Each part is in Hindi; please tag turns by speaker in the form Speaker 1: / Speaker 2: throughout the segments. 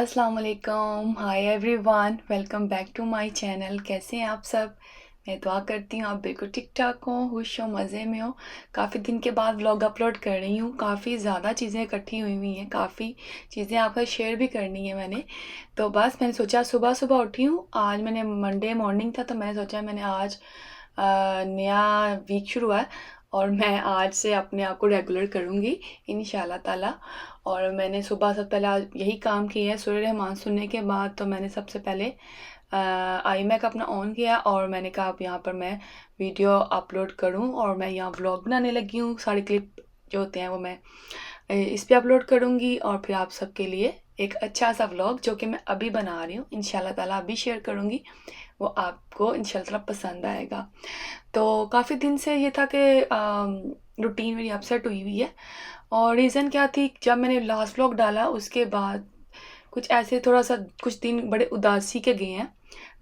Speaker 1: अस्सलाम वालेकुम, hi everyone, welcome back to my channel. कैसे हैं आप सब? मैं दुआ करती हूँ आप बिल्कुल ठीक ठाक हो, खुश हो, मज़े में हो। काफ़ी दिन के बाद व्लॉग अपलोड कर रही हूँ। काफ़ी ज़्यादा चीज़ें इकट्ठी हुई हैं, काफ़ी चीज़ें आपका शेयर भी करनी है मैंने। तो बस मैंने सोचा सुबह सुबह उठी हूँ, आज मैंने मंडे मॉर्निंग था तो मैंने सोचा मैंने आज नया वीक शुरू हुआ है और मैं आज से अपने आप को रेगुलर करूँगी इंशाल्लाह ताला। और मैंने सुबह सबसे पहले आज यही काम किया है। सूर्य रहमान सुनने के बाद तो मैंने सबसे पहले आई मैक अपना ऑन किया और मैंने कहा अब यहाँ पर मैं वीडियो अपलोड करूँ और मैं यहाँ व्लॉग बनाने लगी हूँ। सारे क्लिप जो होते हैं वो मैं इस पे अपलोड करूँगी और फिर आप सबके लिए एक अच्छा सा व्लॉग जो कि मैं अभी बना रही हूँ इंशाल्लाह ताला अभी शेयर करूँगी, वो आपको इंशाल्लाह ताला पसंद आएगा। तो काफ़ी दिन से ये था कि रूटीन मेरी अपसेट हुई है। और रीज़न क्या थी, जब मैंने लास्ट व्लॉग डाला उसके बाद कुछ ऐसे थोड़ा सा कुछ दिन बड़े उदासी के गए हैं,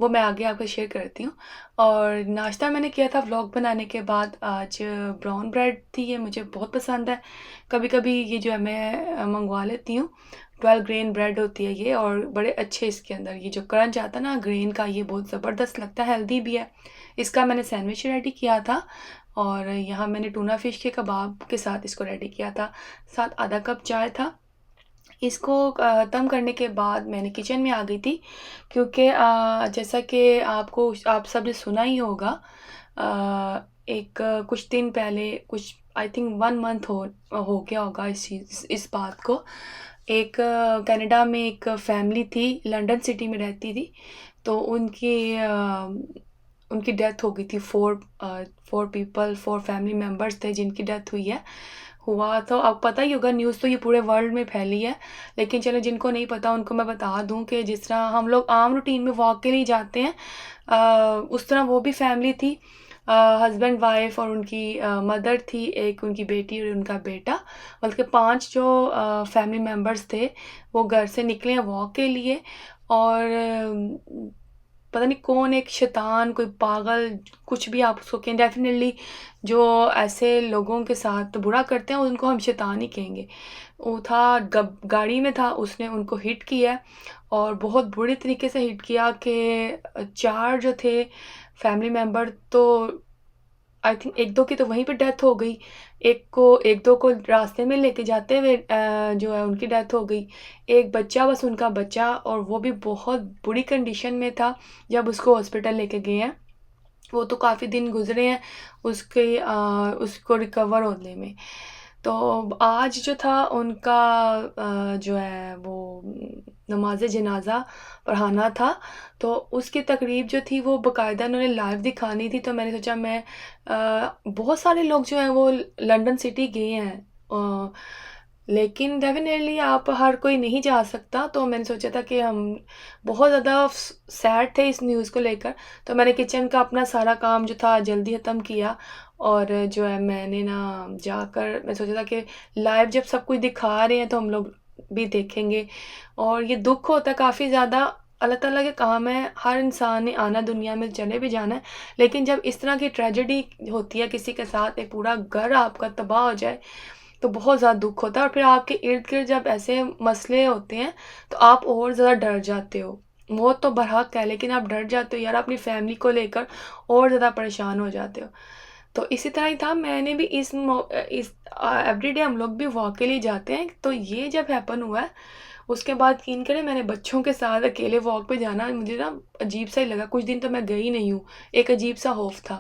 Speaker 1: वो मैं आगे आपको शेयर करती हूँ। और नाश्ता मैंने किया था व्लॉग बनाने के बाद, आज ब्राउन ब्रेड थी, ये मुझे बहुत पसंद है। कभी कभी ये जो है मैं मंगवा लेती हूँ। 12 ग्रेन ब्रेड होती है ये और बड़े अच्छे इसके अंदर ये जो क्रंच आता है ना ग्रेन का, ये बहुत ज़बरदस्त लगता है, हेल्दी भी है। इसका मैंने सैंडविच रेडी किया था और यहाँ मैंने टूना फिश के कबाब के साथ इसको रेडी किया था। साथ आधा कप चाय था। इसको ख़त्म करने के बाद मैंने किचन में आ गई थी क्योंकि जैसा कि आप सब ने सुना ही होगा, एक कुछ दिन पहले, कुछ आई थिंक 1 मंथ हो गया होगा इस बात को। एक कनाडा में एक फैमिली थी, लंदन सिटी में रहती थी। तो उनकी डेथ हो गई थी। 4 फैमिली मेंबर्स थे जिनकी डेथ हुई है। हुआ तो अब पता ही होगा, न्यूज़ तो ये पूरे वर्ल्ड में फैली है। लेकिन चलो जिनको नहीं पता उनको मैं बता दूं कि जिस तरह हम लोग आम रूटीन में वॉक के लिए जाते हैं, उस तरह वो भी फैमिली थी। हस्बैंड वाइफ और उनकी मदर थी, एक उनकी बेटी और उनका बेटा, बल्कि 5 जो फैमिली मेम्बर्स थे वो घर से निकले हैं वॉक के लिए। और पता नहीं कौन एक शैतान, कोई पागल, कुछ भी आप उसको कहें, डेफिनेटली जो ऐसे लोगों के साथ बुरा करते हैं उनको हम शैतान ही कहेंगे। वो था गाड़ी में था, उसने उनको हिट किया और बहुत बुरे तरीके से हिट किया कि 4 जो थे फैमिली मेंबर, तो आई थिंक 1-2 की तो वहीं पे डेथ हो गई। 1-2 को रास्ते में लेके जाते हुए जो है उनकी डेथ हो गई। एक बच्चा बस उनका बचा और वो भी बहुत बुरी कंडीशन में था जब उसको हॉस्पिटल लेके गए हैं। वो तो काफ़ी दिन गुज़रे हैं उसको रिकवर होने में। तो आज जो था उनका जो है वो नमाज़ जनाज़ा पढ़ाना था। तो उसकी तकरीब जो थी वो बाकायदा उन्होंने लाइव दिखानी थी। तो मैंने सोचा मैं बहुत सारे लोग जो हैं वो लंदन सिटी गए हैं, लेकिन डेफ़िनेटली आप हर कोई नहीं जा सकता। तो मैंने सोचा था कि हम बहुत ज़्यादा सैड थे इस न्यूज़ को लेकर। तो मैंने किचन का अपना सारा काम जो था जल्दी ख़त्म किया और जो है मैंने ना जाकर मैं सोचा था कि लाइव जब सब कुछ दिखा रहे हैं तो हम लोग भी देखेंगे। और ये दुःख होता है काफ़ी ज़्यादा। अल्लाह ताला के काम है, हर इंसान ने आना दुनिया में, चले भी जाना है। लेकिन जब इस तरह की ट्रेजेडी होती है किसी के साथ, एक पूरा घर आपका तबाह हो जाए, तो बहुत ज़्यादा दुःख होता है। और फिर आपके इर्द-गिर्द जब ऐसे मसले होते हैं तो आप और ज़्यादा डर जाते हो। मौत तो बरहक है लेकिन आप डर जाते हो यार, अपनी फैमिली को लेकर और ज़्यादा परेशान हो जाते हो। तो इसी तरह ही था, मैंने भी इस एवरीडे हम लोग भी वॉक के लिए जाते हैं। तो ये जब हैपन हुआ है उसके बाद यकीन करें मैंने बच्चों के साथ अकेले वॉक पे जाना मुझे ना अजीब सा ही लगा। कुछ दिन तो मैं गई नहीं हूँ, एक अजीब सा खौफ था।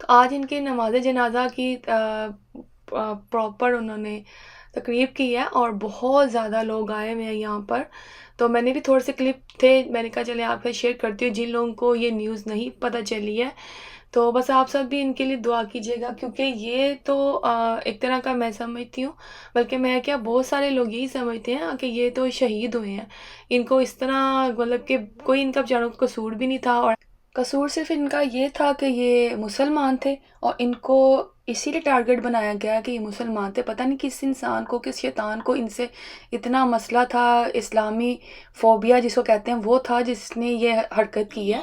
Speaker 1: तो आज इनकी नमाज़ जनाज़ा की प्रॉपर उन्होंने तकरीब की है और बहुत ज़्यादा लोग आए हुए हैं यहाँ पर। तो मैंने भी थोड़े से क्लिप थे, मैंने कहा चले आपके साथ शेयर करती हूँ जिन लोगों को ये न्यूज़ नहीं पता चली है। तो बस आप सब भी इनके लिए दुआ कीजिएगा क्योंकि ये तो एक तरह का मैं समझती हूँ, बल्कि मैं क्या बहुत सारे लोग यही समझते हैं कि ये तो शहीद हुए हैं। इनको इस तरह मतलब कि कोई इनका बेचारों का कसूर भी नहीं था। और कसूर सिर्फ़ इनका ये था कि ये मुसलमान थे और इनको इसीलिए टारगेट बनाया गया कि ये मुसलमान थे। पता नहीं किस इंसान को, किस शैतान को इनसे इतना मसला था, इस्लामी फ़ोबिया जिसको कहते हैं, वो था जिसने ये हरकत की है।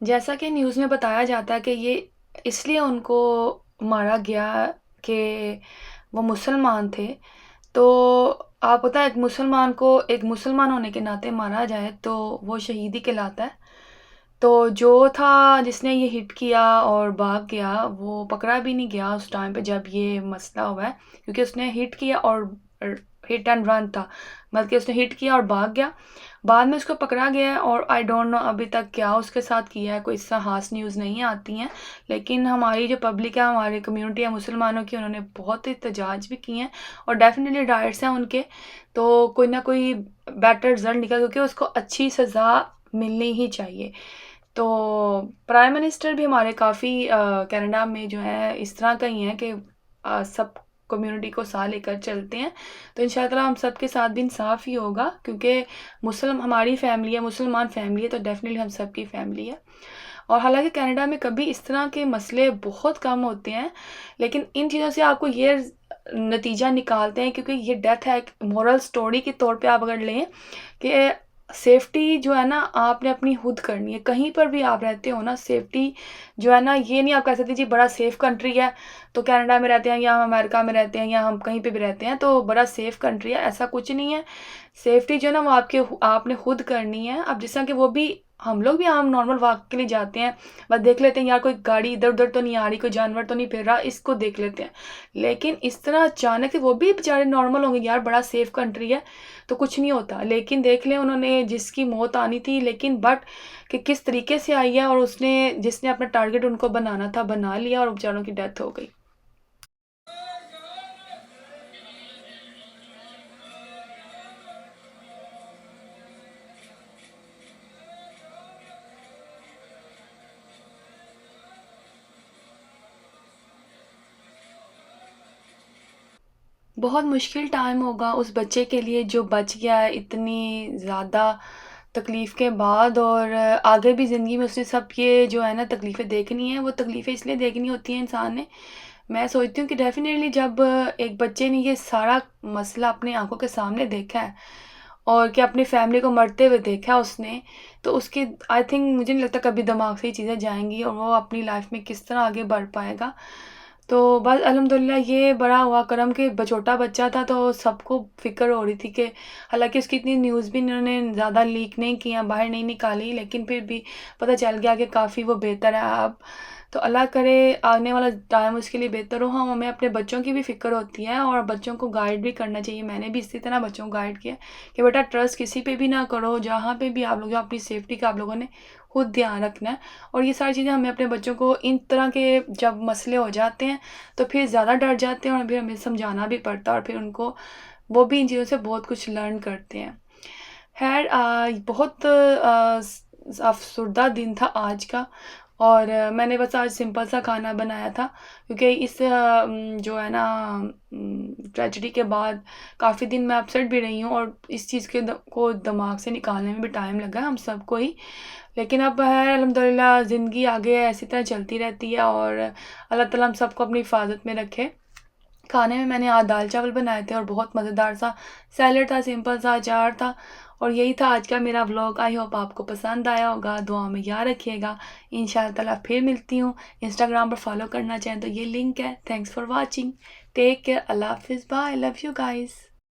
Speaker 1: जैसा कि न्यूज़ में बताया जाता है कि ये इसलिए उनको मारा गया कि वो मुसलमान थे। तो आप पता है एक मुसलमान को एक मुसलमान होने के नाते मारा जाए तो वो शहीदी कहलाता है। तो जो था जिसने ये हिट किया और भाग गया वो पकड़ा भी नहीं गया उस टाइम पे जब ये मसला हुआ है, क्योंकि उसने हिट किया और हिट एंड रन था, मतलब कि उसने हिट किया और भाग गया। बाद में उसको पकड़ा गया है और आई डोंट नो अभी तक क्या उसके साथ किया है, कोई इससे खास न्यूज़ नहीं आती हैं। लेकिन हमारी जो पब्लिक है, हमारी कम्युनिटी है मुसलमानों की, उन्होंने बहुत एहतजाज भी किए हैं और डेफिनेटली राइट्स हैं उनके। तो कोई ना कोई बेटर रिजल्ट निकल, क्योंकि उसको अच्छी सज़ा मिलनी ही चाहिए। तो प्राइम मिनिस्टर भी हमारे काफ़ी कनाडा में जो है इस तरह का ही है कि सब कम्युनिटी को साथ लेकर चलते हैं। तो इंशाअल्लाह हम सब के साथ भी इंसाफ ही होगा, क्योंकि हमारी फैमिली है, मुसलमान फैमिली है, तो डेफिनेटली हम सब की फैमिली है। और हालांकि कनाडा में कभी इस तरह के मसले बहुत कम होते हैं, लेकिन इन चीज़ों से आपको ये नतीजा निकालते हैं, क्योंकि ये डेथ है एक मॉरल स्टोरी के तौर पे आप अगर लें कि सेफ्टी जो है ना आपने अपनी खुद करनी है। कहीं पर भी आप रहते हो ना, सेफ्टी जो है ना, ये नहीं आप कह सकते जी बड़ा सेफ़ कंट्री है तो कनाडा में रहते हैं या हम अमेरिका में रहते हैं या हम कहीं पे भी रहते हैं तो बड़ा सेफ़ कंट्री है, ऐसा कुछ नहीं है। सेफ्टी जो है ना वो आपने खुद करनी है। अब जिस तरह कि वो भी हम लोग भी आम नॉर्मल वॉक के लिए जाते हैं, बस देख लेते हैं यार कोई गाड़ी इधर उधर तो नहीं आ रही, कोई जानवर तो नहीं फिर रहा, इसको देख लेते हैं। लेकिन इस तरह अचानक से वो भी बेचारे नॉर्मल होंगे, यार बड़ा सेफ़ कंट्री है तो कुछ नहीं होता। लेकिन देख लें उन्होंने जिसकी मौत आनी थी, लेकिन बट कि किस तरीके से आई है, और उसने जिसने अपना टारगेट उनको बनाना था बना लिया और बेचारों की डेथ हो गई। बहुत मुश्किल टाइम होगा उस बच्चे के लिए जो बच गया है इतनी ज़्यादा तकलीफ़ के बाद, और आगे भी ज़िंदगी में उसने सब ये जो है ना तकलीफ़ें देखनी है। वो तकलीफ़ें इसलिए देखनी होती हैं इंसान ने, मैं सोचती हूँ कि डेफ़िनेटली जब एक बच्चे ने ये सारा मसला अपनी आंखों के सामने देखा है और कि अपनी फैमिली को मरते हुए देखा है उसने, तो उसकी आई थिंक मुझे नहीं लगता कभी दिमाग से ये चीज़ें जाएंगी और वो अपनी लाइफ में किस तरह आगे बढ़ पाएगा। तो बस अल्हम्दुलिल्लाह ये बड़ा हुआ करम कि छोटा बच्चा था तो सबको फ़िक्र हो रही थी कि हालांकि उसकी इतनी न्यूज़ भी इन्होंने ज़्यादा लीक नहीं किया, बाहर नहीं निकाली, लेकिन फिर भी पता चल गया कि काफ़ी वो बेहतर है अब। तो अल्लाह करे आने वाला टाइम उसके लिए बेहतर हो। हाँ, हमें अपने बच्चों की भी फ़िक्र होती है और बच्चों को गाइड भी करना चाहिए। मैंने भी इसी तरह बच्चों को गाइड किया कि बेटा ट्रस्ट किसी पे भी ना करो, जहाँ पे भी आप लोग, जो अपनी सेफ्टी का आप लोगों ने खुद ध्यान रखना है। और ये सारी चीज़ें हमें अपने बच्चों को इन तरह के जब मसले हो जाते हैं तो फिर ज़्यादा डर जाते हैं और फिर हमें समझाना भी पड़ता है और फिर उनको वो भी इन चीज़ों से बहुत कुछ लर्न करते हैं। खैर बहुत अफ़सरदा दिन था आज का। और मैंने बस आज सिंपल सा खाना बनाया था क्योंकि इस जो है ना ट्रेजेडी के बाद काफ़ी दिन मैं अपसेट भी रही हूँ और इस चीज़ के को दिमाग से निकालने में भी टाइम लगा हम सबको ही। लेकिन अब है अल्हम्दुलिल्लाह, ज़िंदगी आगे ऐसी तरह चलती रहती है और अल्लाह ताला हम सबको अपनी हिफाजत में रखे। खाने में मैंने आज दाल चावल बनाए थे और बहुत मज़ेदार सा सैलेड था, सिंपल सा अचार था। और यही था आज का मेरा व्लॉग। आई होप आपको पसंद आया होगा। दुआ में याद रखिएगा। इंशाअल्लाह ताला फिर मिलती हूँ। इंस्टाग्राम पर फॉलो करना चाहें तो ये लिंक है। Thanks for watching. Take care. Allah हाफिज़। बाय। Love you guys.